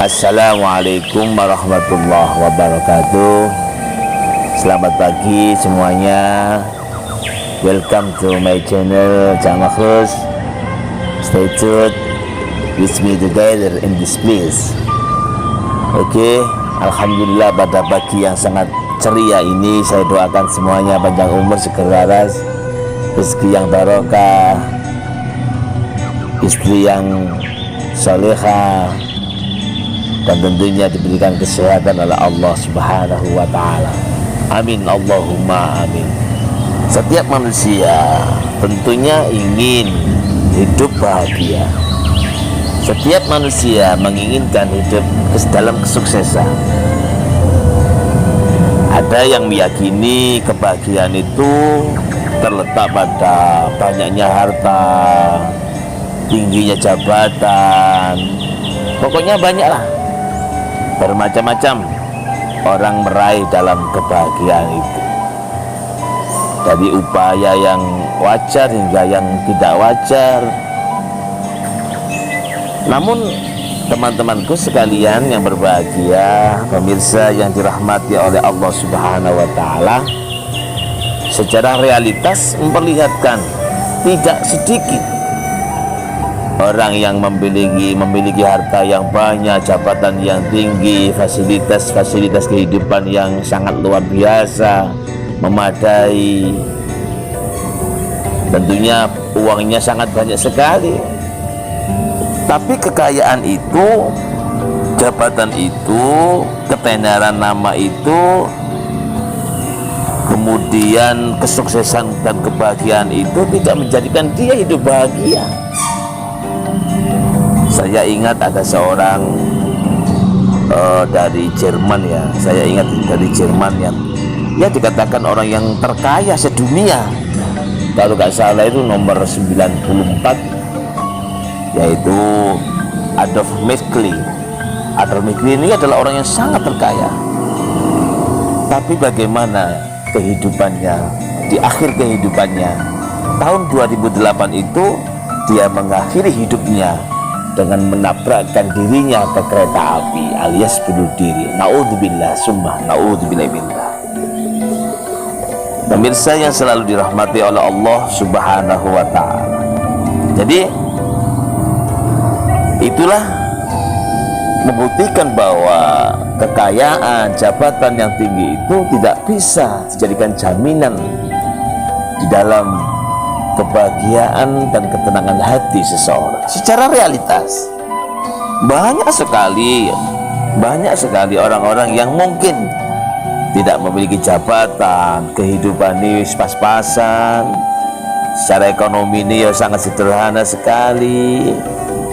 Assalamualaikum warahmatullahi wabarakatuh. Selamat pagi semuanya. Welcome to my channel Jamakhlus. Stay tuned with me together in this place. Oke, alhamdulillah pada pagi yang sangat ceria ini saya doakan semuanya panjang umur, segera waras, rezeki yang barokah, istri yang salehah, dan tentunya diberikan kesehatan oleh Allah Subhanahu wa Ta'ala. Amin, Allahumma amin. Setiap manusia tentunya ingin hidup bahagia. Setiap manusia menginginkan hidup dalam kesuksesan. Ada yang meyakini kebahagiaan itu terletak pada banyaknya harta, tingginya jabatan, pokoknya banyaklah, bermacam-macam orang meraih dalam kebahagiaan itu, dari upaya yang wajar hingga yang tidak wajar. Namun teman-temanku sekalian yang berbahagia, pemirsa yang dirahmati oleh Allah Subhanahu wa Ta'ala, secara realitas memperlihatkan tidak sedikit orang yang memiliki harta yang banyak, jabatan yang tinggi, fasilitas kehidupan yang sangat luar biasa, memadai. Tentunya uangnya sangat banyak sekali. Tapi kekayaan itu, jabatan itu, ketenaran nama itu, kemudian kesuksesan dan kebahagiaan itu tidak menjadikan dia hidup bahagia. Saya ingat ada seorang dari Jerman ya, saya ingat dari Jerman yang dikatakan orang yang terkaya sedunia, kalau nggak salah itu nomor 94, yaitu Adolf Mickley. Adolf Mickley ini adalah orang yang sangat terkaya, tapi bagaimana kehidupannya, di akhir kehidupannya tahun 2008 itu dia mengakhiri hidupnya dengan menabrakkan dirinya ke kereta api alias bunuh diri. Naudzubillah, summa naudzubillah billah. Pemirsa yang selalu dirahmati oleh Allah Subhanahu wa Ta'ala. Jadi itulah membuktikan bahwa kekayaan, jabatan yang tinggi itu tidak bisa dijadikan jaminan di dalam kebahagiaan dan ketenangan hati seseorang. Secara realitas banyak sekali orang-orang yang mungkin tidak memiliki jabatan, kehidupan ini pas-pasan, secara ekonomi ini sangat sederhana sekali,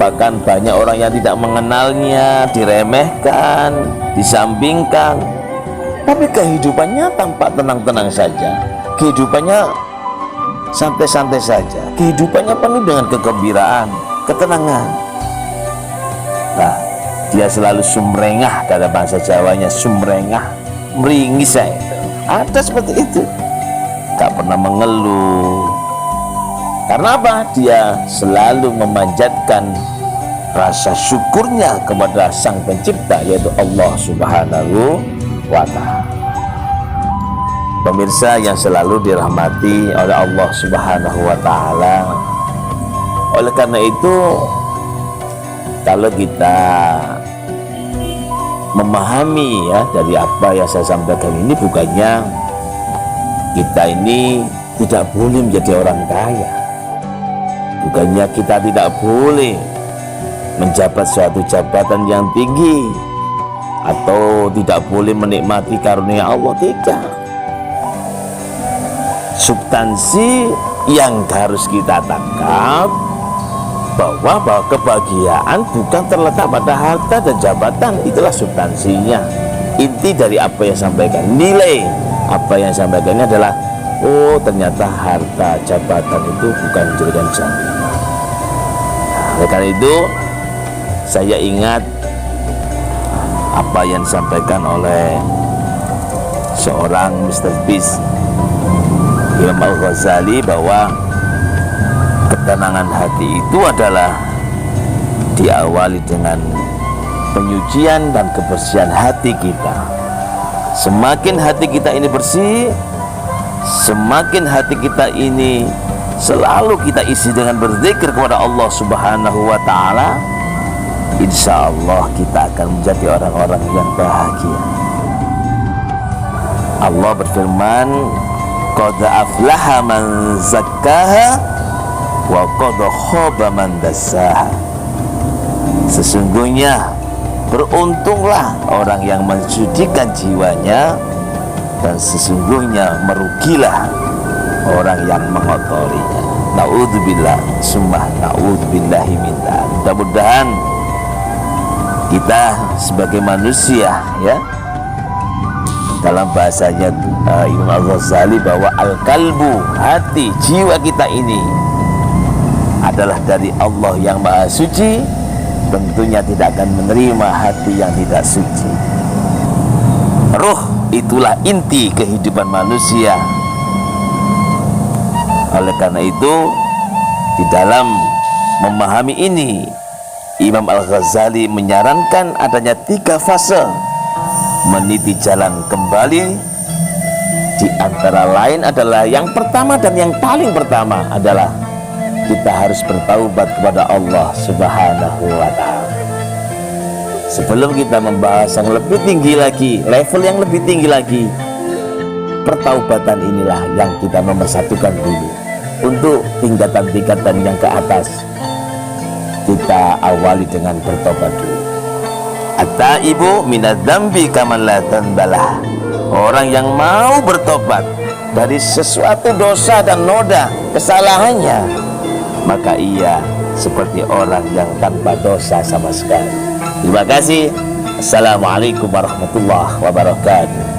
bahkan banyak orang yang tidak mengenalnya, diremehkan, disampingkan, tapi kehidupannya tampak tenang-tenang saja, kehidupannya santai-santai saja, kehidupannya penuh dengan kegembiraan, ketenangan. Nah, dia selalu sumrengah, kata bahasa Jawanya, sumrengah, meringis. Ada seperti itu, tak pernah mengeluh. Karena apa? Dia selalu memanjatkan rasa syukurnya kepada Sang Pencipta, yaitu Allah Subhanahu wa Ta'ala. Pemirsa yang selalu dirahmati oleh Allah Subhanahu wa Ta'ala. Oleh karena itu, kalau kita memahami ya dari apa yang saya sampaikan ini, bukannya kita ini tidak boleh menjadi orang kaya, bukannya kita tidak boleh menjabat suatu jabatan yang tinggi, atau tidak boleh menikmati karunia Allah. Tidak. Substansi yang harus kita tangkap bahwa kebahagiaan bukan terletak pada harta dan jabatan. Itulah substansinya, inti dari apa yang sampaikan, nilai apa yang sampaikan ini adalah, oh ternyata harta jabatan itu bukan menjadikan jaminan. Oleh karena itu saya ingat apa yang disampaikan oleh seorang Mr. Peace, Imam Al-Ghazali, bahwa ketenangan hati itu adalah diawali dengan penyucian dan kebersihan hati kita. Semakin hati kita ini bersih, semakin hati kita ini selalu kita isi dengan berzikir kepada Allah Subhanahu wa Ta'ala, insya Allah kita akan menjadi orang-orang yang bahagia. Allah berfirman, qad aflaha man zakkaha wa qad khaba man dassaha. Sesungguhnya beruntunglah orang yang mensucikan jiwanya, dan sesungguhnya merugilah orang yang mengotorinya. Na'udzubillah, summa na'udzubillahi min dzalik. Mudah-mudahan kita sebagai manusia, ya, dalam bahasanya Imam Al-Ghazali, bahwa al-qalbu, hati, jiwa kita ini adalah dari Allah yang Maha Suci, tentunya tidak akan menerima hati yang tidak suci. Ruh itulah inti kehidupan manusia. Oleh karena itu, di dalam memahami ini, Imam Al-Ghazali menyarankan adanya 3 fase meniti jalan kembali. Di antara lain adalah yang pertama dan yang paling pertama adalah kita harus bertaubat kepada Allah Subhanahu wa Ta'ala. Sebelum kita membahas yang lebih tinggi lagi, level yang lebih tinggi lagi, pertaubatan inilah yang kita nomor-satukan dulu. Untuk tingkatan-tingkatan yang ke atas, kita awali dengan bertobat dulu. At-taibu minadz-dzambi kaman la dzambalah. Orang yang mau bertobat dari sesuatu dosa dan noda kesalahannya, maka ia seperti orang yang tanpa dosa sama sekali. Terima kasih. Assalamualaikum warahmatullahi wabarakatuh.